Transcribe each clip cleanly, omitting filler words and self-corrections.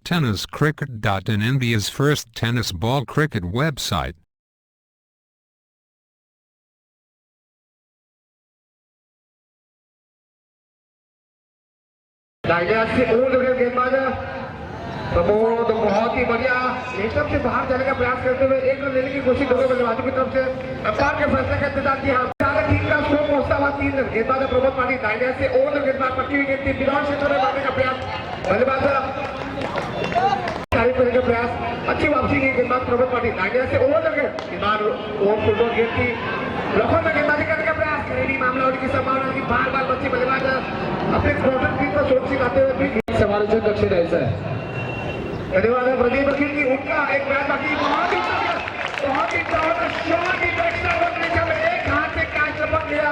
TennisCricket.in, India's first tennis ball cricket website. तो बहुत ही बढ़िया एकदम से बाहर जाने का प्रयास करते हुए एक रन लेने की कोशिश दोनों बल्लेबाजों की तरफ से अंपायर के फैसले का इंतजार किया। टीम का स्कोर पहुंचता हुआ 3 रन। गेंदबाज प्रमोद पाटिल दाहिने से ओवर गेंदबाज पट्टी हुई गेंद थी विराट क्षेत्र में मारने का प्रयास। बल्लेबाज का प्रयास अच्छी वापसी की गेंदबाज प्रमोद पाटिल दाहिने से ओवर गेंदबाज ओवर फुटबॉल गेंद थी लखनऊ में गेंदबाजी करने का प्रयास करेगी। मामला होने की संभावना की बार बच्चे बल्लेबाज अपने क्वार्टर टीम को सुरक्षित आते हुए समालोचन कक्ष रहता है। धन्यवाद प्रदीप वकील की उनका एक मैच बाकी बहुत ही शॉट एक्स्ट्रा वर्क में एक हाथ से कैच लपक गया।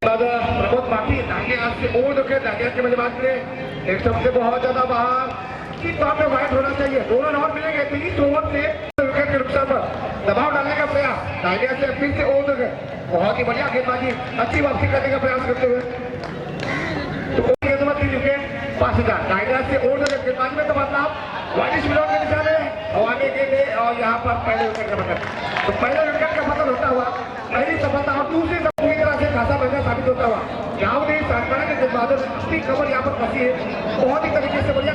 प्रमोद पाटिल दाहिने हाथ से ओवर विकेट दाहिने हाथ के बल्लेबाज ने एक सबसे बहुत ज्यादा बाहर की तौर पे वाइड होना चाहिए। 2 रन और मिलेंगे 30 ओवर से विकेट के नुकसान पर दबाव डालने का प्रयास दाहिने हाथ से फिर से ओवर विकेट बहुत ही बढ़िया गेंदबाजी अच्छी वापसी करने का प्रयास करते हुए तो गेंदबाज 3 विकेट 5000 दाहिने हाथ से ओवर विकेट गेंदबाजी में तो बदलाव वाइडिश मिलोन के निशाने हवाने के लिए और यहाँ पर पहले विकेट का पतन तो पहले विकेट का पतन होता हुआ पहली सफलता और दूसरी पूरी तरह से खासा महंगा साबित होता हुआ यहाँ नहीं सरकार के गेंदबाजों ने अपनी कमर यहाँ पर फंसी है बहुत ही तरीके से बढ़िया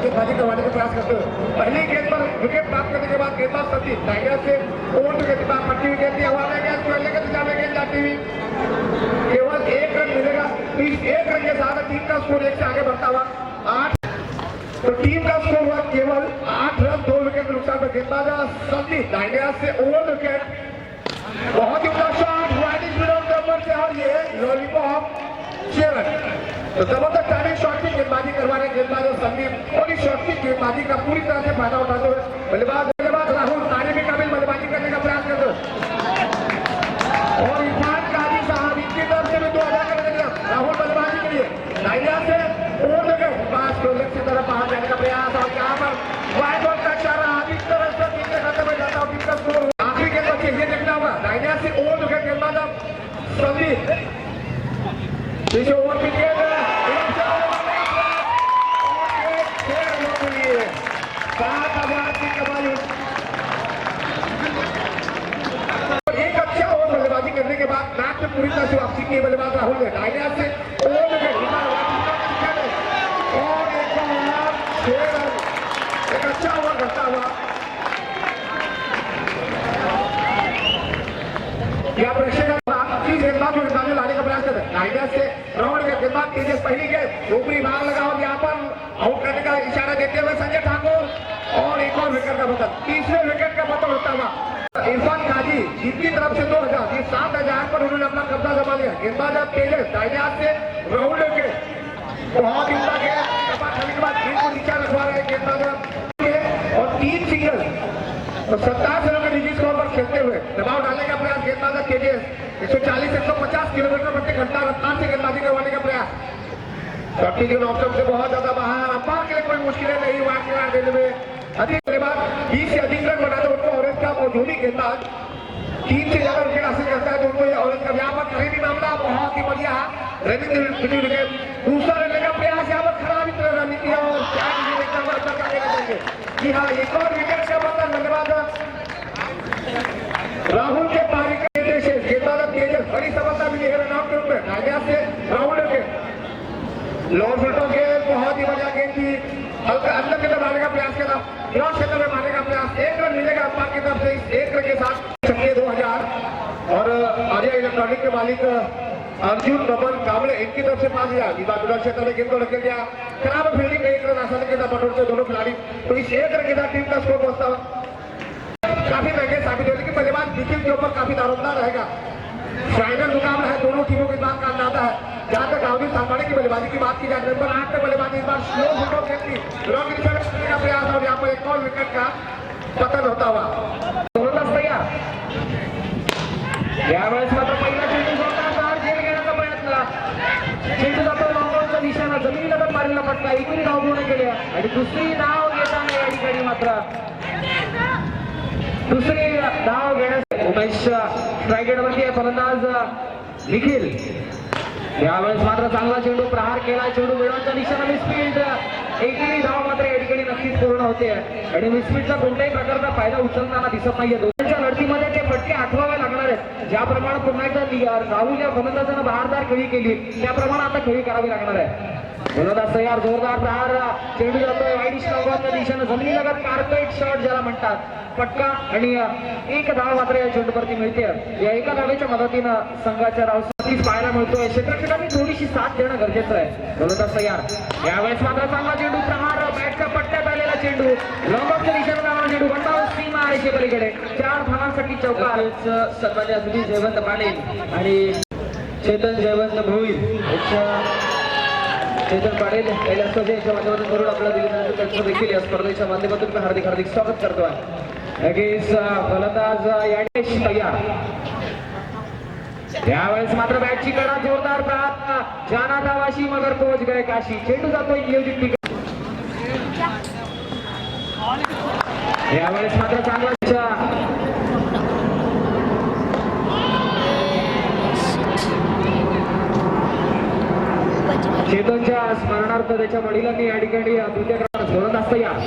गेंदबाजी करवाने का प्रयास करते हुए पहली गेंद पर विकेट प्राप्त करने के बाद गेंदबाज सतीश टाइगर से ओवर विकेट के बाद पट्टी हुई गेंद थी हवा में गेंद पहले के दिशा में गेंद जाती हुई केवल 1 रन मिलेगा। इस 1 रन के साथ टीम का स्कोर 1 से आगे बढ़ता हुआ 8 तो टीम का स्कोर हुआ केवल 8 रन 2 विकेट के नुकसान पर। गेंदबाज सतीश दाहिने हाथ से ओवर विकेट बहुत ही बड़ा शॉट वाइडिश मिलोन नंबर से और ये लॉलीपॉप 6 रन तो जबरदस्त टाइमिंग शॉट की गेंदबाजी करवा रहे गेंदबाज संदीप और इस शॉट की गेंदबाजी का पूरी तरह से फायदा उठाते हुए बल्लेबाज राहुल ताने में काबिल बल्लेबाजी करने का प्रयास करते और इरफान काजी साहब इनकी तरफ से भी 2000 करने के लिए राहुल बल्लेबाजी के लिए दाहिने हाथ से ओवर विकेट पास प्रोजेक्ट की तरफ बाहर जाने का प्रयास और यहाँ पर वाइड बॉल का इशारा इस तरह से टीम के खाते में जाता और टीम का स्कोर आखिरी गेंद बच्चे ये देखना होगा दाहिने हाथ से ओवर विकेट गेंदबाज संदीप पीछे ओवर विकेट 7000 की कमाई। एक अच्छा ओवर बल्लेबाजी करने के बाद मैच में पूरी तरह से वापसी की बल्लेबाज राहुल ने दाहिने हाथ से ओवर विकेट और एक अच्छा ओवर करता हुआ या प्रेक्षक गेंदबाज लाने का प्रयास करते हैं से राहुल के गेंदबाज तेजस पहली गेंद ऊपरी भाग लगा और यहाँ पर आउट करने का इशारा देते हुए संजय ठाकुर और एक और विकेट का पतन तीसरे विकेट का पतन होता हुआ इरफान काजी जिनकी तरफ से 2000 ये 7000 पर उन्होंने अपना कब्जा जमा लिया। गेंदबाज तेजस दाहिने हाथ से राहुल के बहुत ही खाने के बाद गेंद को नीचा रखवा रहे हैं गेंदबाज और 3 सिंगल तो 27 रनों के निजी स्कोर पर खेलते हुए दबाव डालने का प्रयास गेंदबाज तेजस 140-150 किलोमीटर प्रति घंटा रफ्तार से गेंदबाजी करवाने का प्रयास ऑप्शन से बहुत ज्यादा बाहर अंपायर के लिए कोई मुश्किलें नहीं हुआ देने में अधिक के बाद 20 से अधिक रन बनाते उनको ऑरेंज का और धोनी गेंदबाज 3 से ज्यादा विकेट हासिल करता है तो उनको ऑरेंज का यहाँ पर कहीं भी मामला बहुत ही बढ़िया दूसरा रन का प्रयास यहाँ पर खराब रणनीति और जी हाँ एक और विकेट का मतलब धन्यवाद राहुल के पारी गेंदबाज तेजस बड़ी सफलता मिली है रनआउट के रूप में दाहिने से राहुल के लॉन्ग फुटबॉल गेंद बहुत ही बढ़िया गेंद थी हल्का अंदर की तरफ आने का प्रयास किया ग्राउंड क्षेत्र में मारने का प्रयास 1 रन मिलेगा अंपायर की तरफ से इस 1 रन के साथ छक्के 2000 और आर्या इलेक्ट्रॉनिक के मालिक अर्जुन नमन काबले इनकी तरफ से 5000 इस बार ग्राउंड क्षेत्र में गेंद को रख दिया खराब फील्डिंग 1 रन आसानी के साथ बटोरते दोनों खिलाड़ी तो इस 1 रन के साथ टीम का स्कोर पहुंचता काफी महंगे साबित हो लेकिन बल्लेबाज निखिल के ऊपर काफी दारोमदार रहेगा। फाइनल मुकाबला है दोनों टीमों के बात का अंदाजा है। जहां तक गांधी सालवानी की बल्लेबाजी की बात की जाए नंबर 8 पे बल्लेबाजी इस बार स्लो फुटबॉल खेलती का प्रयास और यहाँ पर एक और विकेट का पतन होता हुआ भैया यावेळेस मात्र पहिला चेंडू जोरदार झेल घेण्याचा प्रयत्न चेंडू जातो लॉंगआउटचा निशाणा जमिनीला तर मारलेला पटका एकूण धाव पूर्ण केल्या आणि दुसरी धाव घेताना या ठिकाणी मात्र दुसरी धाव घेण्यास उमेश स्ट्रायकेटवरती फलंदाज निखिल यावेळेस मात्र चांगला चेंडू प्रहार केला चेंडू मिळवण्याचा निशाणा मिसफील्ड एकही धाव मात्र या ठिकाणी नक्कीच पूर्ण होते आणि मिसफिटचा कोणत्याही प्रकारचा फायदा उचलताना दिसत नाहीये. दोघांच्या लढतीमध्ये ते फटके आठवावे लागणार आहेत. ज्याप्रमाणे पुन्हा एकदा राहुल या फलंदाजानं बहारदार खेळी केली त्याप्रमाणे आता खेळी करावी लागणार आहे. गोलंदाज तयार, जोरदार प्रहार, चेंडू जातोय वाईट स्लोगाच्या दिशेनं, जमिनीलगत कार्पेट शॉट ज्याला म्हणतात, फटका आणि एक धाव मात्र या चेंडूवरती मिळते. या एका धावेच्या मदतीनं संघाच्या धावसंख्येस पाहायला मिळतोय. क्षेत्ररक्षकांनी थोडीशी साथ देणं गरजेचं आहे. गोलंदाज तयार, यावेळेस मात्र चांगला चेंडू, प्रहार, बॅटच्या पट्ट्यात आलेला चेंडू, लॉंगऑफच्या दिशेनं जाणारा चेंडू, गंडावर सीमा आहे पलीकडे, 4 धावांसाठी चौकार. सन्मान्य अतिथी जयवंत पाटील आणि चेतन जयवंत भोईर चेतन पाटील यांच्या माध्यमातून करून आपला दिलेला त्यांचं देखील या स्पर्धेच्या माध्यमातून मी हार्दिक हार्दिक स्वागत करतो आहे. लगेच फलंदाज यानेश तयार, यावेळेस मात्र बॅटची कडा, जोरदार प्रहार, जाना धावाशी मगर पोच गए काशी, चेंडू जातोय नियोजित ठिकाणी. यावेळेस मात्र चांगला चेतनच्या स्मरणार्थ त्याच्या वडिलांनी या ठिकाणी द्वितीय क्रमांक गोलंदाज तयार,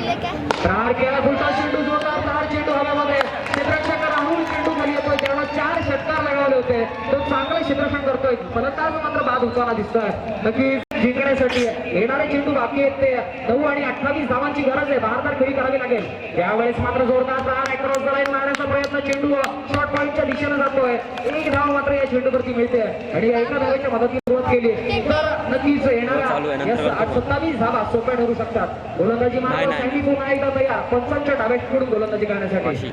प्रहार केला, फुलटा चेंडू, जोरदार प्रहार, चेंडू हवेमध्ये, क्षेत्ररक्षक राहुल चेंडू खाली येतोय, त्याला 4 षटकार लगावले होते, तो चांगले क्षेत्ररक्षण करतोय. फलंदाज मात्र बाद होताना दिसतोय. नक्कीच जिंकण्यासाठी येणारे चेंडू बाकी आहेत ते 9 आणि 28 धावांची गरज आहे. बहारदार खेळी करावी लागेल. यावेळेस मात्र जोरदार प्रहार, क्रॉस द लाईन मारण्याचा प्रयत्न, चेंडू शॉर्ट पॉईंटच्या दिशेनं जातोय. एक धाव मात्र या चेंडूवरती मिळते आणि एका धावेच्या मदतीने सुरुवात केली तर नक्कीच येणाऱ्या 27 धावा सोप्या ठरू शकतात. गोलंदाजी मात्र सँडी पुन्हा एकदा तयार, 55 डाव्याकडून गोलंदाजी करण्यासाठी.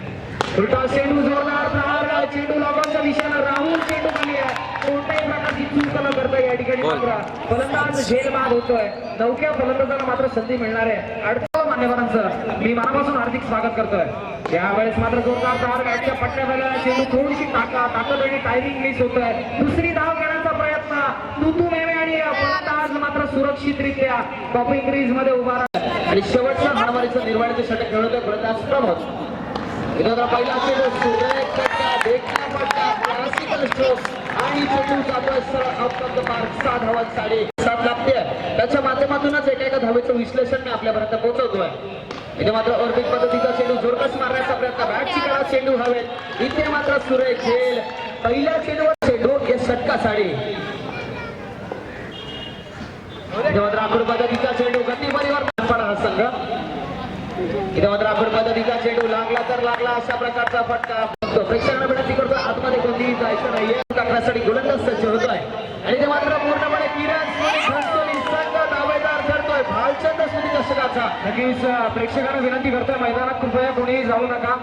उलटा चेंडू, जोरदार प्रहार, चेंडू लॉंगॉफच्या दिशेनं, राहुल चेंडू खाली आहे, कोणत्याही प्रकारची चूक न करता या ठिकाणी मात्र फलंदाज झेल बाद होतोय. नवख्या फलंदाजाला मात्र संधी मिळणार आहे. अडचण मान्यवरांचं मी मनापासून हार्दिक स्वागत करतोय. यावेळेस मात्र जोरदार प्रहार, बॅटच्या पट्ट्याला चेंडू, थोडीशी ताकद आणि टायमिंग मिस होतोय. दुसरी धाव घेण्याचा प्रयत्न, तुतू मेवे आणि फलंदाज मात्र सुरक्षितरित्या टॉपिंग क्रीज मध्ये उभा राहिला आणि शेवटचं हाणामारीचं निर्वाळीचं षटक खेळवतोय गोलंदाज प्रमोद. विनोदरा पहिला चेंडू, सुरेख फटका, देखणा फटका, क्लासिकल स्ट्रोक आणि चेंडू जातोय सरळ आउट ऑफ द मार्क. 6 धावांसाठी 7 लागते. त्याच्या माध्यमातूनच एका धावेचं विश्लेषण मी आपल्यापर्यंत पोहोचवतोय. इथे मात्र ऑर्बिट पद्धतीचा चेंडू जोरकस मारण्याचा प्रयत्न, बॅटची कडा, चेंडू हवेत, इथे मात्र सुरेख झेल, पहिल्या चेंडूवर चेंडू या षटकासाठी. इथे मात्र आखूड पद्धतीचा चेंडू, गती परिवर्तन हा संघ. इथे मात्र आखूड पद्धतीचा चेंडू, लागला तर लागला अशा प्रकारचा फटका. प्रेक्षकांना विनंती करतो आतमध्ये कोणतीही जायचं नाहीये, टाकण्यासाठी गोलंदाज सज्ज होतोय आणि ते मात्र पूर्णपणे किरण सोनी संघ दावेदार ठरतोय. भालचंद सुनी दर्शकाचा. नक्कीच प्रेक्षकांना विनंती करतोय मैदानात कृपया कोणीही जाऊ नका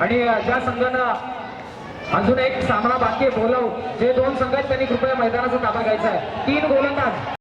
आणि ज्या संघानं अजून एक सामना बाकी आहे बोलाव, जे 2 संघ आहेत त्यांनी कृपया मैदानाचा ताबा घ्यायचा आहे. 3 गोलंदाज